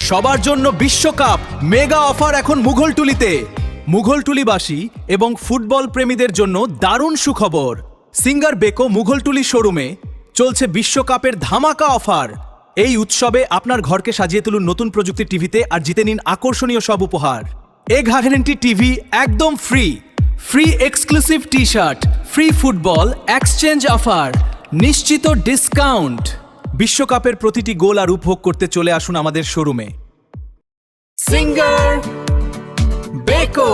সবার জন্য বিশ্বকাপ মেগা অফার এখন মুঘলটুলিতে। মুঘলটুলিবাসী এবং ফুটবল প্রেমীদের জন্য দারুণ সুখবর। সিঙ্গার বেকো মুঘলটুলি শোরুমে চলছে বিশ্বকাপের ধামাকা অফার। এই উৎসবে আপনার ঘরকে সাজিয়ে তুলুন নতুন প্রযুক্তির টিভিতে আর জিতে নিন আকর্ষণীয় সব উপহার। এ গ্যারান্টি টিভি একদম free, free exclusive T shirt, free football exchange offer, নিশ্চিত ডিসকাউন্ট। বিশ্বকাপের প্রতিটি গোল আর উপভোগ করতে চলে আসুন আমাদের শোরুমে। Singer Beko,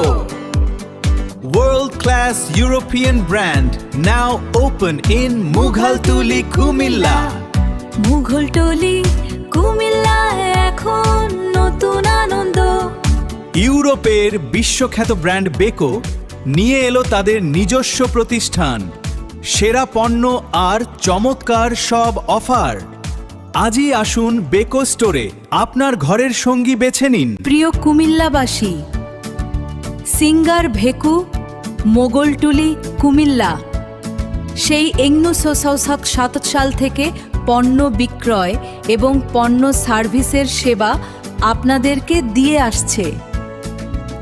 world class European brand, now open in Mughaltuli, Cumilla. Mughaltuli, Cumilla, এখন নতুন আনন্দ। ইউরোপের বিশ্বখ্যাত ব্র্যান্ড বেকো নিয়ে এলো তাদের নিজস্ব প্রতিষ্ঠান, সেরা পণ্য আর চমৎকার সব অফার। আজই আসুন বেকো স্টোরে, আপনার ঘরের সঙ্গী বেছে নিন। প্রিয় কুমিল্লাবাসী, সিঙ্গার ভেকু, মোগলটুলি, কুমিল্লা সেই 1967 সাল থেকে পণ্য বিক্রয় এবং পণ্য সার্ভিসের সেবা আপনাদেরকে দিয়ে আসছে।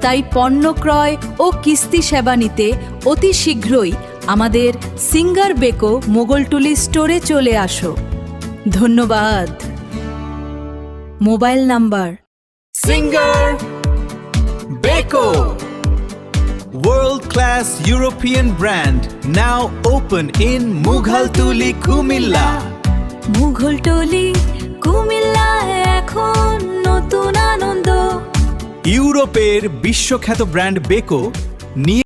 তাই পণ্য ক্রয় ও কিস্তি সেবা নিতে অতি শীঘ্রই আমাদের সিঙ্গার বেকো মোগলটুলি স্টোরে চলে আসো। ধন্যবাদ। Mobile number Singer Beko, world class European brand, now open in Mughaltuli, Cumilla. Mughaltuli, Cumilla, এখন নতুন আনন্দ। ইউরোপের বিশ্বখ্যাত ব্র্যান্ড বেকো নিয়ে